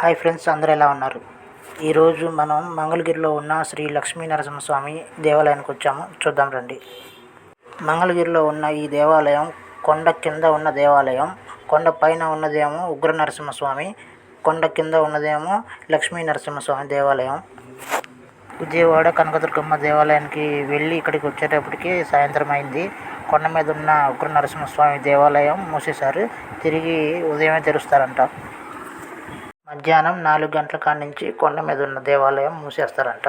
Hi friends, అందరూ ఎలా ఉన్నారు? ఈరోజు మనం మంగళగిరిలో ఉన్న శ్రీ లక్ష్మీ నరసింహస్వామి దేవాలయానికి వచ్చాము. చూద్దాం రండి. మంగళగిరిలో ఉన్న ఈ దేవాలయం కొండ కింద ఉన్న దేవాలయం. కొండ పైన ఉన్నదేమో ఉగ్ర నరసింహస్వామి, కొండ కింద ఉన్నదేమో లక్ష్మీ నరసింహస్వామి దేవాలయం. విజయవాడ కనకదుర్గమ్మ దేవాలయానికి వెళ్ళి ఇక్కడికి వచ్చేటప్పటికి సాయంత్రం అయింది. కొండ మీద ఉన్న ఉగ్ర నరసింహస్వామి దేవాలయం మూసేశారు. తిరిగి ఉదయమే తెరుస్తారంట. మధ్యాహ్నం 4 గంటల కాడి నుంచి కొండ మీద ఉన్న దేవాలయం మూసేస్తారంట.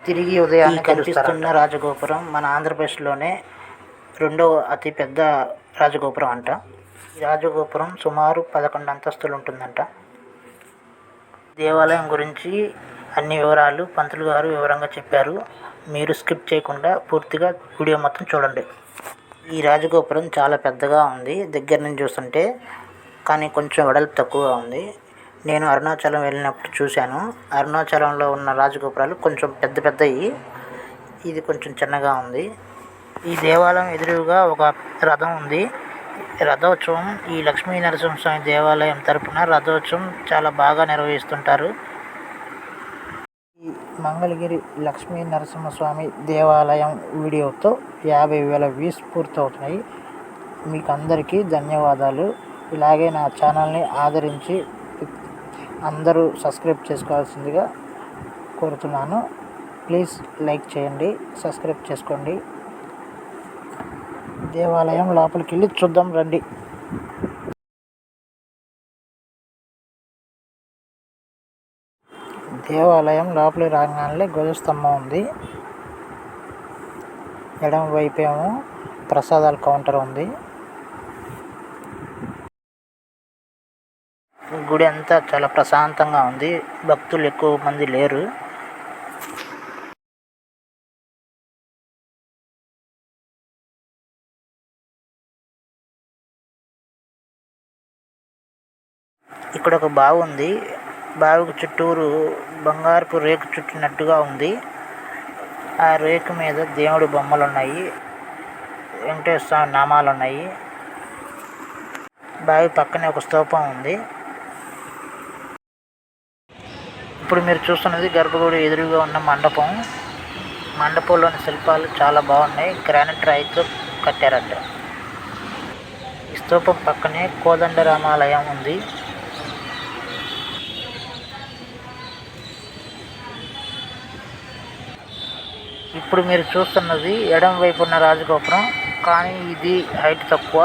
తిరిగి ఉదయాన్నే కనిపిస్తున్న రాజగోపురం మన ఆంధ్రప్రదేశ్లోనే రెండవ అతి పెద్ద రాజగోపురం అంట. ఈ రాజగోపురం సుమారు 11 అంతస్తులు ఉంటుందంట. దేవాలయం గురించి అన్ని వివరాలు పంతులు గారు వివరంగా చెప్పారు. మీరు స్కిప్ చేయకుండా పూర్తిగా వీడియో మొత్తం చూడండి. ఈ రాజగోపురం చాలా పెద్దగా ఉంది దగ్గర నుంచి చూస్తుంటే, కానీ కొంచెం వెడల్పు తక్కువగా ఉంది. నేను అరుణాచలం వెళ్ళినప్పుడు చూశాను. అరుణాచలంలో ఉన్న రాజగోపురాలు కొంచెం పెద్దవి, ఇది కొంచెం చిన్నగా ఉంది. ఈ దేవాలయం ఎదురుగా ఒక రథం ఉంది. రథోత్సవం ఈ లక్ష్మీ నరసింహస్వామి దేవాలయం తరపున రథోత్సవం చాలా బాగా నిర్వహిస్తుంటారు. ఈ మంగళగిరి లక్ష్మీ నరసింహస్వామి దేవాలయం వీడియోతో 50,000 వ్యూస్ పూర్తవుతున్నాయి. మీకు అందరికీ ధన్యవాదాలు. ఇలాగే నా ఛానల్ని ఆదరించి అందరూ సబ్స్క్రైబ్ చేసుకోవాల్సిందిగా కోరుతున్నాను. ప్లీజ్ లైక్ చేయండి, సబ్స్క్రైబ్ చేసుకోండి. దేవాలయం లోపలికి వెళ్ళి చూద్దాం రండి. దేవాలయం లోపలికి రాగానే ధ్వజస్తంభం ఉంది. ఎడమ వైపేమో ప్రసాదాల కౌంటర్ ఉంది. గుడి అంతా చాలా ప్రశాంతంగా ఉంది. భక్తులు ఎక్కువ మంది లేరు. ఇక్కడ ఒక బావి ఉంది. బావికి చుట్టూరు బంగారపు రేకు చుట్టినట్టుగా ఉంది. ఆ రేకు మీద దేవుడి బొమ్మలు ఉన్నాయి, వెంకటేశ్వర స్వామి నామాలు ఉన్నాయి. బావి పక్కనే ఒక స్తూపం ఉంది. ఇప్పుడు మీరు చూస్తున్నది గర్భగుడి ఎదురుగా ఉన్న మండపం. మండపంలోని శిల్పాలు చాలా బాగున్నాయి. గ్రానైట్ రాయితో కట్టారంట. ఈ స్తూపం పక్కనే కోదండరామాలయం ఉంది. ఇప్పుడు మీరు చూస్తున్నది ఎడమ వైపు ఉన్న రాజగోపురం, కానీ ఇది హైట్ తక్కువ,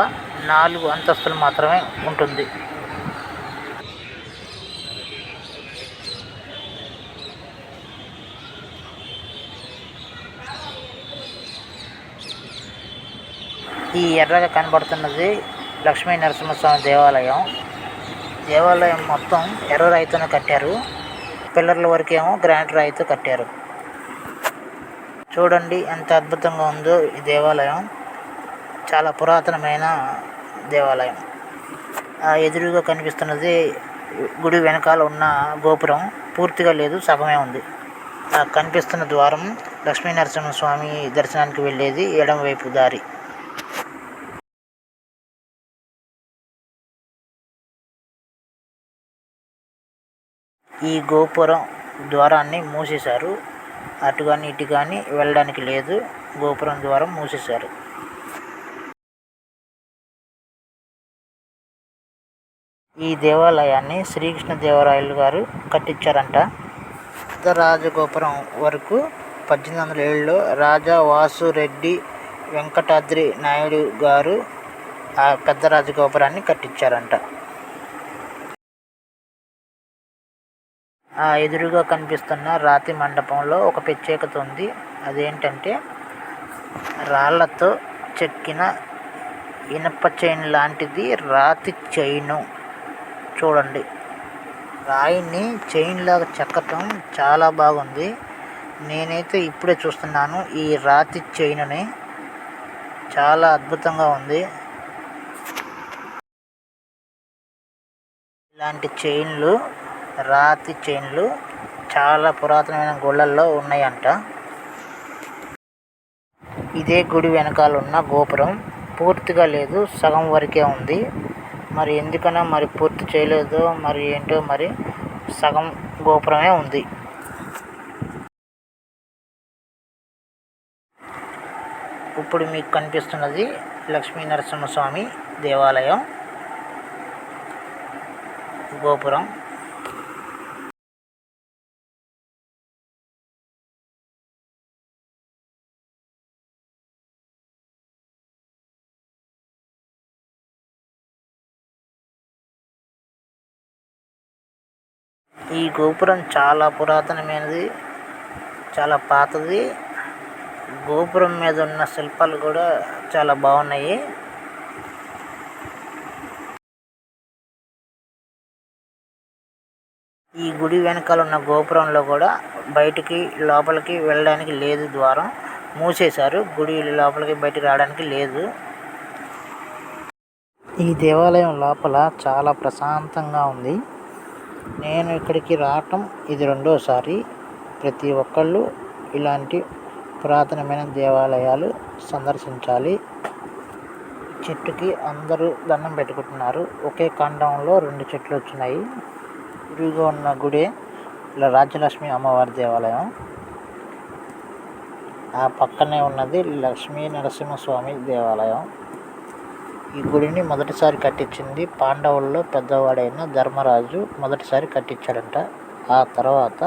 4 అంతస్తులు మాత్రమే ఉంటుంది. ఈ ఎర్రగా కనబడుతున్నది లక్ష్మీ నరసింహస్వామి దేవాలయం. దేవాలయం మొత్తం ఎర్ర రాయితోనే కట్టారు. పిల్లర్ల వరకేమో గ్రానైట్ రాయితో కట్టారు. చూడండి ఎంత అద్భుతంగా ఉందో ఈ దేవాలయం. చాలా పురాతనమైన దేవాలయం. ఎదురుగా కనిపిస్తున్నది గుడి వెనకాల ఉన్న గోపురం. పూర్తిగా లేదు, సగమే ఉంది. కనిపిస్తున్న ద్వారం లక్ష్మీ నరసింహస్వామి దర్శనానికి వెళ్ళేది ఎడమ వైపు దారి. ఈ గోపురం ద్వారాన్ని మూసేశారు. అటు కానీ ఇటు కానీ వెళ్ళడానికి లేదు. గోపురం ద్వారం మూసేశారు. ఈ దేవాలయాన్ని శ్రీకృష్ణదేవరాయలు గారు కట్టించారంట. పెద్ద రాజగోపురం వరకు 1807లో రాజా వాసురెడ్డి వెంకటాద్రి నాయుడు గారు ఆ పెద్ద రాజగోపురాన్ని కట్టించారంట. ఆ ఎదురుగా కనిపిస్తున్న రాతి మండపంలో ఒక ప్రత్యేకత ఉంది. అదేంటంటే రాళ్లతో చెక్కిన ఇనప చైన్ లాంటిది రాతి చైను. చూడండి, రాయిని చైన్ లాగా చెక్కటం చాలా బాగుంది. నేనైతే ఇప్పుడే చూస్తున్నాను ఈ రాతి చైనుని. చాలా అద్భుతంగా ఉంది. ఇలాంటి చైన్లు, రాతి చైన్లు చాలా పురాతనమైన గుళ్ళల్లో ఉన్నాయంట. ఇదే గుడి వెనకాల ఉన్న గోపురం పూర్తిగా లేదు, సగం వరకే ఉంది. మరి ఎందుకనో మరి పూర్తి చేయలేదో మరి ఏంటో మరి సగం గోపురమే ఉంది. ఇప్పుడు మీకు కనిపిస్తున్నది లక్ష్మీ నరసింహస్వామి దేవాలయం గోపురం. ఈ గోపురం చాలా పురాతనమైనది, చాలా పాతది. గోపురం మీద ఉన్న శిల్పాలు కూడా చాలా బాగున్నాయి. ఈ గుడి వెనకాల ఉన్న గోపురంలో కూడా బయటికి లోపలికి వెళ్ళడానికి లేదు, ద్వారం మూసేశారు. గుడి లోపలికి బయటికి రావడానికి లేదు. ఈ దేవాలయం లోపల చాలా ప్రశాంతంగా ఉంది. నేను ఇక్కడికి రావటం ఇది రెండోసారి. ప్రతి ఒక్కళ్ళు ఇలాంటి పురాతనమైన దేవాలయాలు సందర్శించాలి. చెట్టుకి అందరూ దండం పెట్టుకుంటున్నారు. ఒకే కాండంలో 2 చెట్లు వచ్చినాయి. ఎదురుగా ఉన్న గుడే రాజ్యలక్ష్మి అమ్మవారి దేవాలయం. ఆ పక్కనే ఉన్నది లక్ష్మీ నరసింహస్వామి దేవాలయం. ఈ గుడిని మొదటిసారి కట్టించింది పాండవుల్లో పెద్దవాడైన ధర్మరాజు మొదటిసారి కట్టించాడంట. ఆ తర్వాత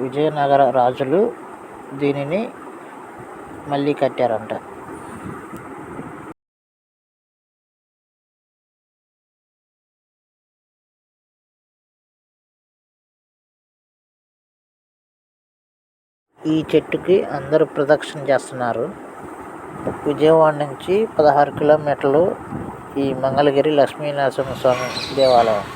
విజయనగర రాజులు దీనిని మళ్ళీ కట్టారంట. ఈ చెట్టుకి అందరూ ప్రదక్షిణ చేస్తున్నారు. విజయవాడ నుంచి 16 కిలోమీటర్లు ఈ మంగళగిరి లక్ష్మీ నరసింహస్వామి దేవాలయం.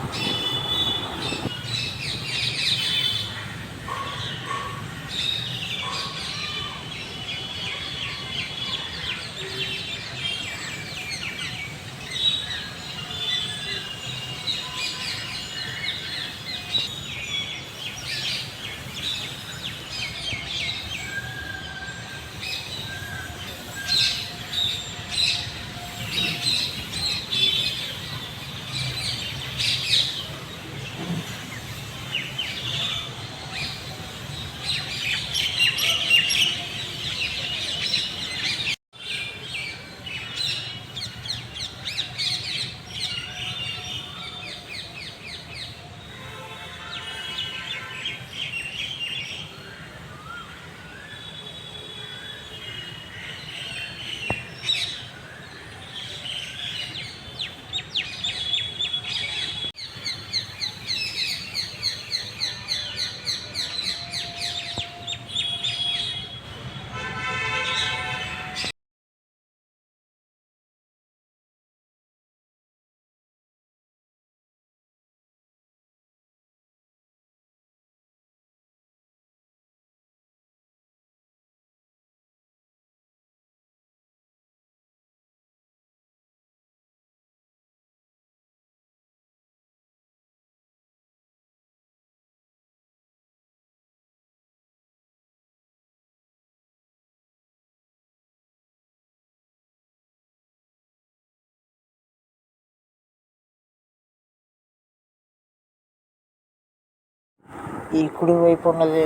ఈ కుడి వైపు ఉన్నది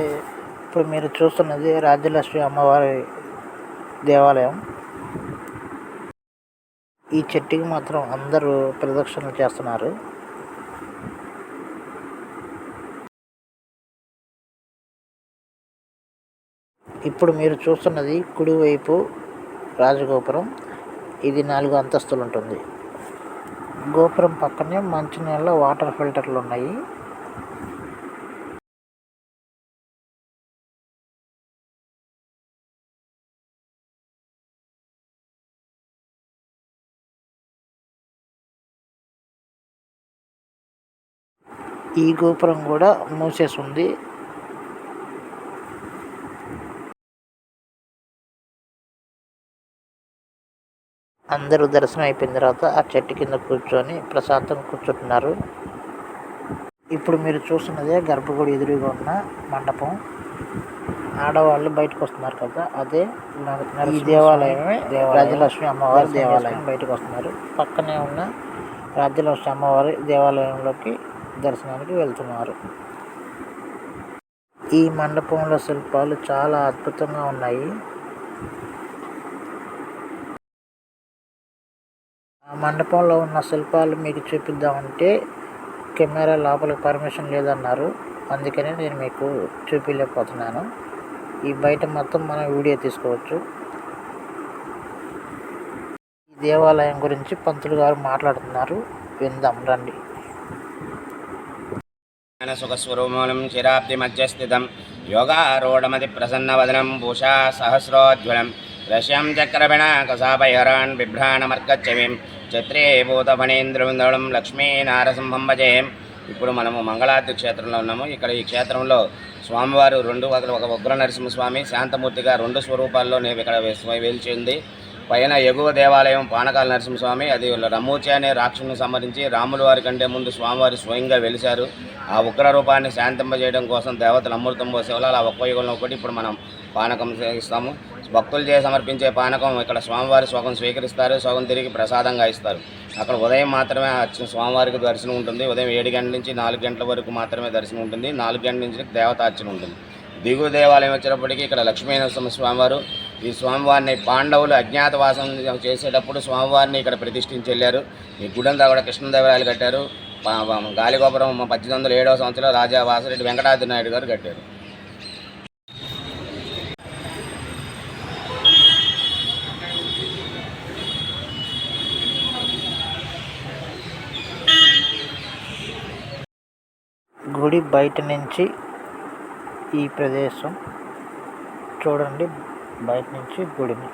ఇప్పుడు మీరు చూస్తున్నది రాజ్యలక్ష్మి అమ్మవారి దేవాలయం. ఈ చెట్టుకి మాత్రం అందరూ ప్రదక్షిణలు చేస్తున్నారు. ఇప్పుడు మీరు చూస్తున్నది కుడివైపు రాజగోపురం. ఇది 4 అంతస్తులు ఉంటుంది. గోపురం పక్కనే మంచినీళ్ళ వాటర్ ఫిల్టర్లు ఉన్నాయి. ఈ గోపురం కూడా మూసేసి ఉంది. అందరూ దర్శనం అయిపోయిన తర్వాత ఆ చెట్టు కింద కూర్చొని ప్రశాంతంగా కూర్చుంటున్నారు. ఇప్పుడు మీరు చూస్తున్నదే గర్భగుడి ఎదురుగా ఉన్న మండపం. ఆడవాళ్ళు బయటకు వస్తున్నారు కదా, అదే ఈ దేవాలయమే రాజలక్ష్మి అమ్మవారి దేవాలయం. బయటకు వస్తున్నారు. పక్కనే ఉన్న రాజ్యలక్ష్మి అమ్మవారి దేవాలయంలోకి దర్శనానికి వెళ్తున్నారు. ఈ మండపంలో శిల్పాలు చాలా అద్భుతంగా ఉన్నాయి. ఆ మండపంలో ఉన్న శిల్పాలు మీకు చూపిద్దామంటే కెమెరా లోపలికి పర్మిషన్ లేదన్నారు. అందుకనే నేను మీకు చూపించలేకపోతున్నాను. ఈ బయట మొత్తం మనం వీడియో తీసుకోవచ్చు. ఈ దేవాలయం గురించి పంతులు గారు మాట్లాడుతున్నారు, విందాం రండి. సుఖస్వరూపం చిరాబ్ది మధ్యస్థితం యోగారూఢమతి ప్రసన్నవదనం భూషా సహస్రోజ్వలం రశ్యం చక్రపిణ కసాపయరాన్ బిభ్రాణమర్కచ్చమీం చత్రే భూతఫణీంద్రవిందళం లక్ష్మీనారసింహం భజేం. ఇప్పుడు మనము మంగళాద్రి క్షేత్రంలో ఉన్నాము. ఇక్కడ ఈ క్షేత్రంలో స్వామివారు ఒక ఉగ్ర నరసింహస్వామి శాంతమూర్తిగా 2 స్వరూపాల్లో ఇక్కడ వెలిచి ఉంది. పైన ఎగువ దేవాలయం పానకాల నరసింహస్వామి, అది రమూచి అనే రాక్షసుని సంహరించి రాముల వారి కంటే ముందు స్వామివారి స్వయంగా వెలిశారు. ఆ ఉగ్ర రూపాన్ని శాంతింపజేయడం కోసం దేవతలు అమృతం పోసేవాళ్ళు. అలా ఒక్కో యుగంలో ఒకటి ఇప్పుడు మనం పానకం సేవిస్తాము. భక్తులు సమర్పించే పానకం ఇక్కడ స్వామివారి సగం స్వీకరిస్తారు, సగం తిరిగి ప్రసాదంగా ఇస్తారు. అక్కడ ఉదయం మాత్రమే స్వామివారికి దర్శనం ఉంటుంది. ఉదయం 7 గంటల నుంచి 4 గంటల వరకు మాత్రమే దర్శనం ఉంటుంది. 4 గంటల నుంచి దేవతార్చన ఉంటుంది. దిగువ దేవాలయం వచ్చినప్పటికీ ఇక్కడ లక్ష్మీనరసింహ స్వామివారు, ఈ స్వామివారిని పాండవులు అజ్ఞాతవాసం చేసేటప్పుడు స్వామివారిని ఇక్కడ ప్రతిష్ఠించి వెళ్ళారు. ఈ గుడంతా కూడా కృష్ణదేవరాయలు కట్టారు. గాలిగోపురం 1807వ సంవత్సరంలో రాజా వాసిరెడ్డి వెంకటాద్రి నాయుడు గారు కట్టారు. గుడి బయట నుంచి ఈ ప్రదేశం చూడండి, బయట నుంచి గుడిని.